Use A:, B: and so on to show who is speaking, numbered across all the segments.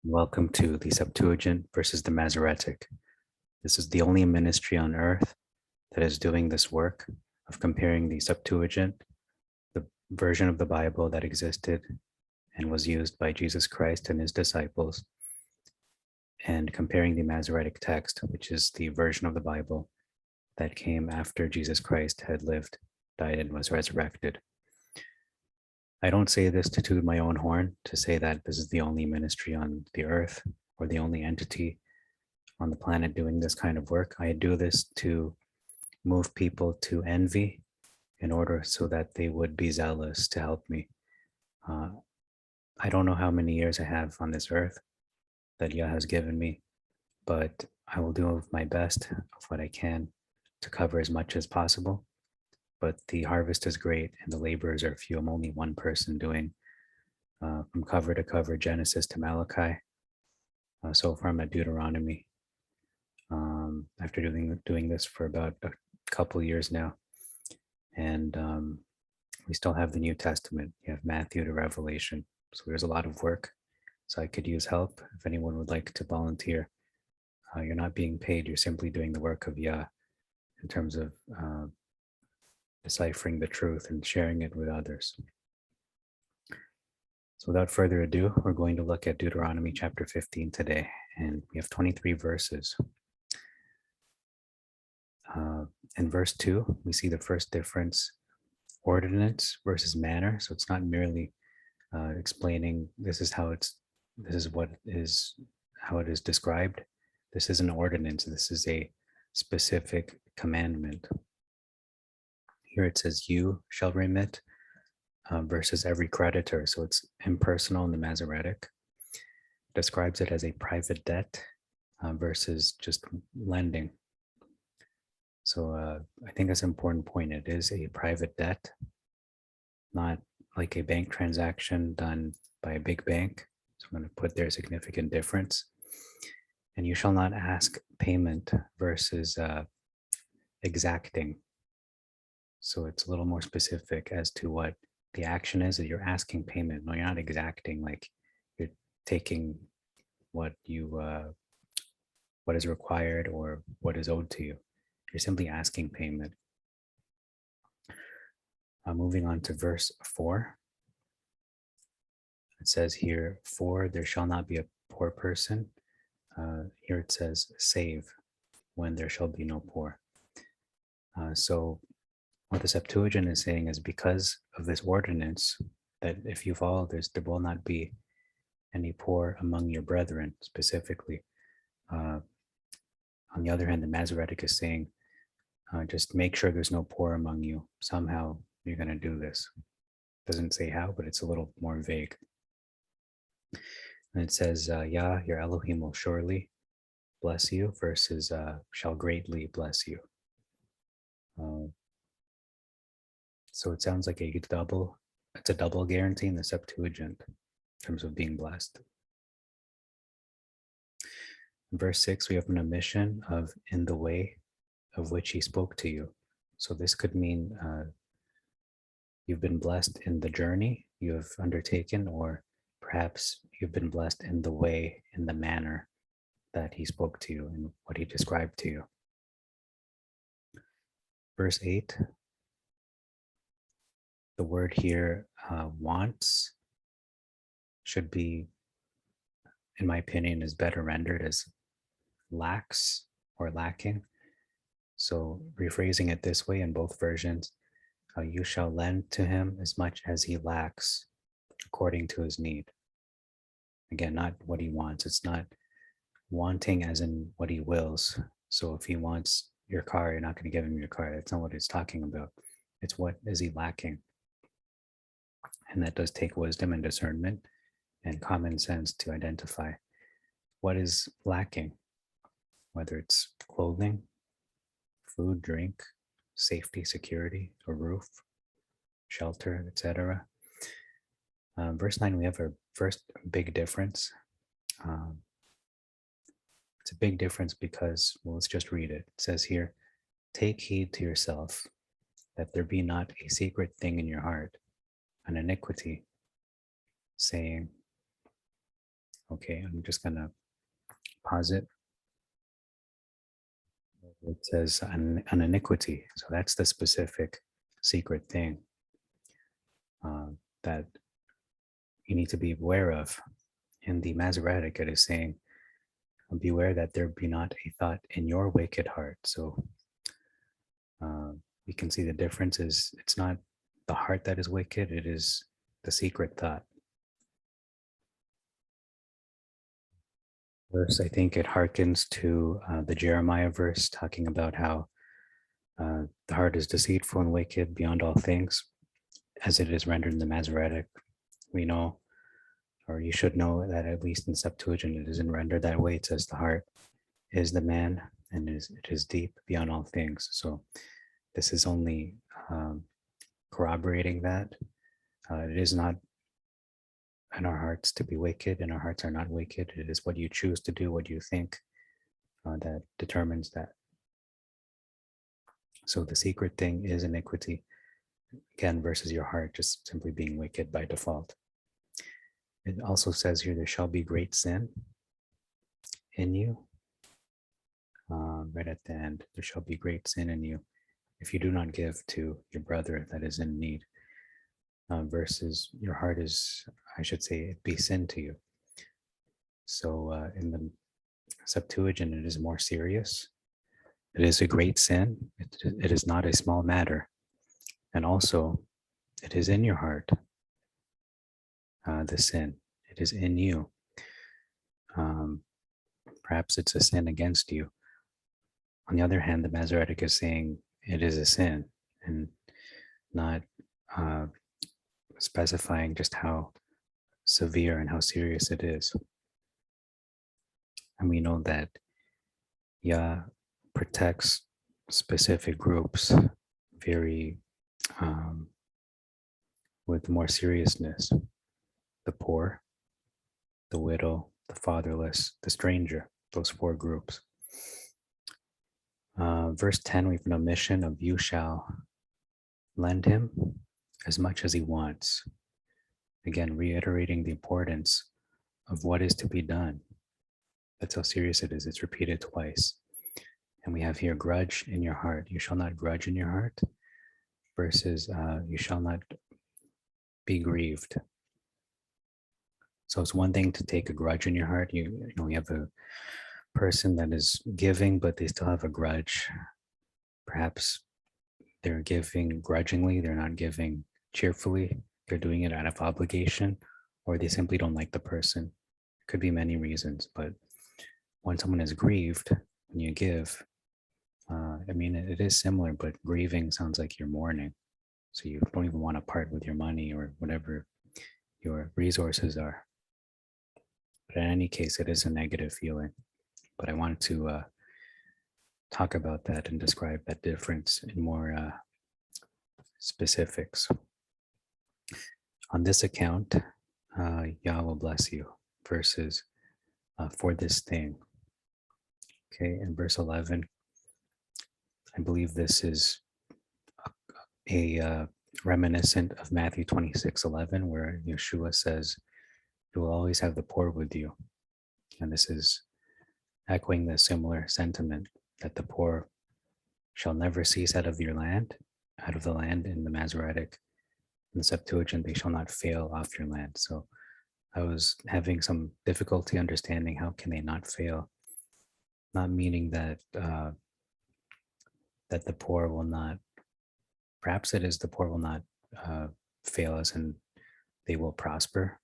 A: Welcome to the Septuagint versus the Masoretic. This is the only ministry on earth that is doing this work of comparing the Septuagint, the version of the Bible that existed and was used by Jesus Christ and his disciples, and comparing the Masoretic text, which is the version of the Bible that came after Jesus Christ had lived, died, and was resurrected. I don't say this to toot my own horn, to say that this is the only ministry on the earth or the only entity on the planet doing this kind of work. I do this to move people to envy in order so that they would be zealous to help me. I don't know how many years I have on this earth that Yah has given me, but I will do my best of what I can to cover as much as possible. But the harvest is great and the laborers are few. I'm only one person doing from cover to cover, Genesis to Malachi. So far I'm at Deuteronomy. After doing this for about a couple years now. And we still have the New Testament. You have Matthew to Revelation. So there's a lot of work. So I could use help if anyone would like to volunteer. You're not being paid. You're simply doing the work of Yah in terms of deciphering the truth and sharing it with others. So without further ado, we're going to look at Deuteronomy chapter 15 today, and we have 23 verses. In verse 2, we see the first difference, ordinance versus manner. So it's not merely explaining this is how it is described. This is an ordinance. This is a specific commandment. Here it says, you shall remit versus every creditor. So it's impersonal in the Masoretic. Describes it as a private debt versus just lending. So I think that's an important point. It is a private debt, not like a bank transaction done by a big bank. So I'm going to put there a significant difference. And you shall not ask payment versus exacting. So it's a little more specific as to what the action is that you're asking payment. No, you're not exacting, like you're taking what is required or what is owed to you. You're simply asking payment. Moving on to verse 4. It says here, for there shall not be a poor person. Here it says, save when there shall be no poor. So what the Septuagint is saying is because of this ordinance, that if you follow this, there will not be any poor among your brethren, specifically. On the other hand, the Masoretic is saying, just make sure there's no poor among you. Somehow you're going to do this. Doesn't say how, but it's a little more vague. And it says, Yah, your Elohim will surely bless you versus shall greatly bless you. So it sounds like it's a double guarantee in the Septuagint in terms of being blessed. In verse 6, we have an omission of in the way of which he spoke to you. So this could mean you've been blessed in the journey you have undertaken, or perhaps you've been blessed in the way, in the manner that he spoke to you and what he described to you. Verse 8, the word here, wants, should be, in my opinion, is better rendered as lacks or lacking. So rephrasing it this way in both versions, you shall lend to him as much as he lacks according to his need. Again, not what he wants. It's not wanting as in what he wills. So if he wants your car, you're not going to give him your car. That's not what it's talking about. It's what is he lacking. And that does take wisdom and discernment and common sense to identify what is lacking, whether it's clothing, food, drink, safety, security, a roof, shelter, etc. Verse 9, we have our first big difference. It's a big difference because, well, let's just read it. It says here, take heed to yourself that there be not a secret thing in your heart, an iniquity, saying, Okay, I'm just going to pause it. It says an iniquity. So that's the specific secret thing that you need to be aware of. In the Masoretic, it is saying, beware that there be not a thought in your wicked heart. So we can see the difference is it's not the heart that is wicked, it is the secret thought. Verse, I think it harkens to the Jeremiah verse talking about how the heart is deceitful and wicked beyond all things, as it is rendered in the Masoretic. We know, or you should know, that at least in Septuagint it isn't rendered that way. It says the heart is the man and it is deep beyond all things. So this is only corroborating that. It is not in our hearts to be wicked, and our hearts are not wicked. It is what you choose to do, what you think, that determines that. So the secret thing is iniquity, again, versus your heart just simply being wicked by default. It also says here, there shall be great sin in you. Right at the end, there shall be great sin in you if you do not give to your brother that is in need. Versus your heart is, I should say, it be sin to you. So in the Septuagint, it is more serious. It is a great sin. It is not a small matter. And also, it is in your heart, the sin. It is in you. Perhaps it's a sin against you. On the other hand, the Masoretic is saying it is a sin and not specifying just how severe and how serious it is. And we know that Yah protects specific groups very with more seriousness. The poor, the widow, the fatherless, the stranger, those four groups. Verse 10, we have an omission of you shall lend him as much as he wants. Again, reiterating the importance of what is to be done. That's how serious it is. It's repeated twice. And we have here grudge in your heart. You shall not grudge in your heart versus you shall not be grieved. So it's one thing to take a grudge in your heart. You know, you have a person that is giving, but they still have a grudge. Perhaps they're giving grudgingly. They're not giving cheerfully. They're doing it out of obligation, or they simply don't like the person. It could be many reasons, but when someone is grieved, when you give, I mean, it is similar, but grieving sounds like you're mourning. So you don't even want to part with your money or whatever your resources are. But in any case, it is a negative feeling. But I wanted to talk about that and describe that difference in more specifics. On this account, Yah will bless you versus for this thing. Okay, in verse 11, I believe this is a reminiscent of Matthew 26:11, where Yeshua says, you will always have the poor with you. And this is echoing the similar sentiment that the poor shall never cease out of the land in the Masoretic. In the Septuagint, they shall not fail off your land. So I was having some difficulty understanding how can they not fail, not meaning that that the poor will not, perhaps it is the poor will not fail us and they will prosper,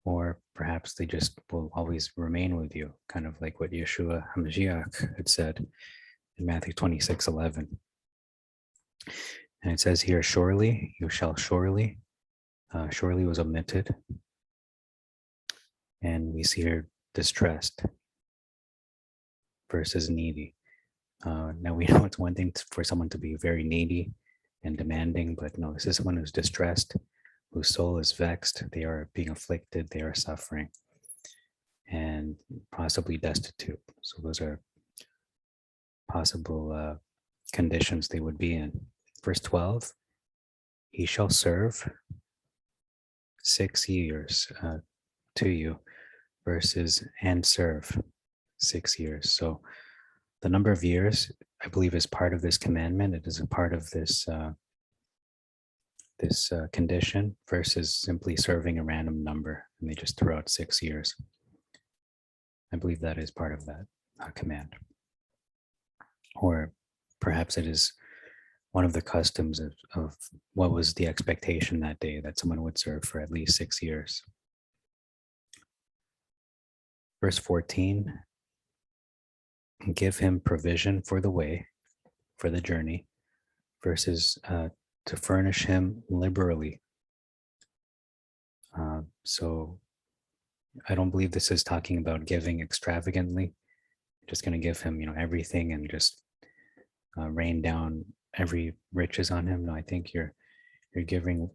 A: or perhaps they just will always remain with you, kind of like what Yeshua HaMashiach had said in Matthew 26:11. And it says here, surely, you shall surely. Surely was omitted. And we see here distressed versus needy. Now we know it's one thing for someone to be very needy and demanding, but no, this is someone who's distressed, whose soul is vexed, they are being afflicted, they are suffering, and possibly destitute. So those are possible conditions they would be in. Verse 12, he shall serve 6 years to you versus and serve 6 years. So the number of years, I believe, is part of this commandment. It is a part of this condition versus simply serving a random number and they just throw out 6 years. I believe that is part of that command. Or perhaps it is one of the customs of what was the expectation that day, that someone would serve for at least 6 years. Verse 14, give him provision for the way, for the journey, versus to furnish him liberally. So I don't believe this is talking about giving extravagantly, just going to give him, everything and just rain down every riches on him. No, I think you're giving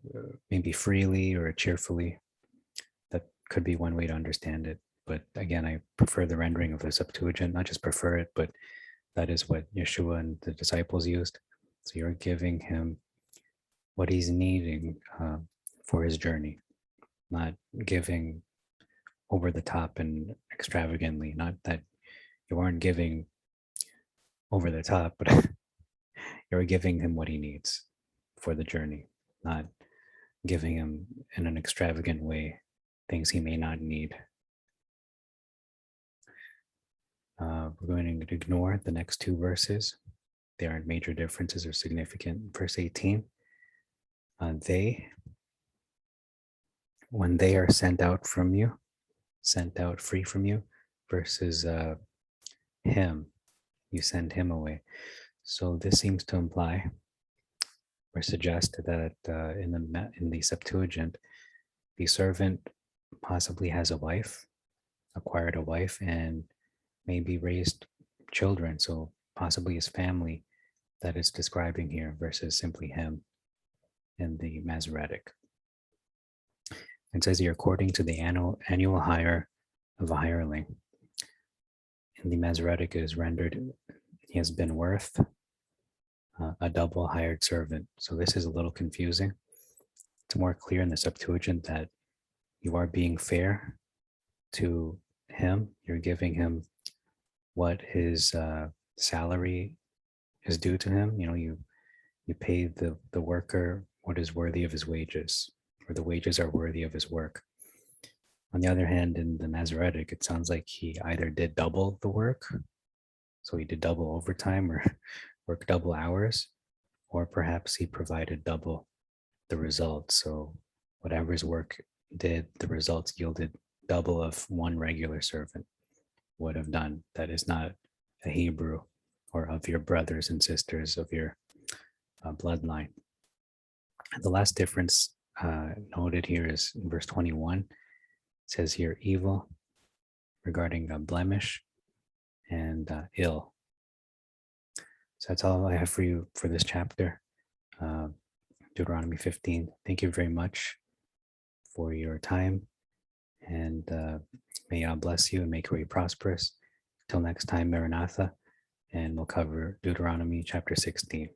A: maybe freely or cheerfully. That could be one way to understand it. But again, I prefer the rendering of the Septuagint, not just prefer it, but that is what Yeshua and the disciples used. So you're giving him what he's needing for his journey, not giving over the top and extravagantly. Not that you aren't giving over the top, but you're giving him what he needs for the journey, not giving him in an extravagant way things he may not need. We're going to ignore the next two verses. They aren't major differences or significant. Verse 18, when they are sent out free from you, versus him, you send him away. So this seems to imply or suggest that in the Septuagint, the servant possibly has a wife, acquired a wife, and maybe raised children. So possibly his family that is describing here versus simply him in the Masoretic. It says here, according to the annual hire of a hireling. In the Masoretic, it is rendered, he has been worth a double hired servant. So this is a little confusing. It's more clear in the Septuagint that you are being fair to him. You're giving him what his salary is due to him. You pay the worker what is worthy of his wages, or the wages are worthy of his work. On the other hand, in the Masoretic, it sounds like he either did double the work, so he did double overtime or worked double hours, or perhaps he provided double the results. So whatever his work did, the results yielded double of one regular servant would have done. That is not a Hebrew or of your brothers and sisters of your bloodline. And the last difference noted here is in verse 21. It says here evil regarding blemish and ill. So that's all I have for you for this chapter, Deuteronomy 15. Thank you very much for your time, and may God bless you and make your way prosperous. Till next time, Maranatha, and we'll cover Deuteronomy chapter 16.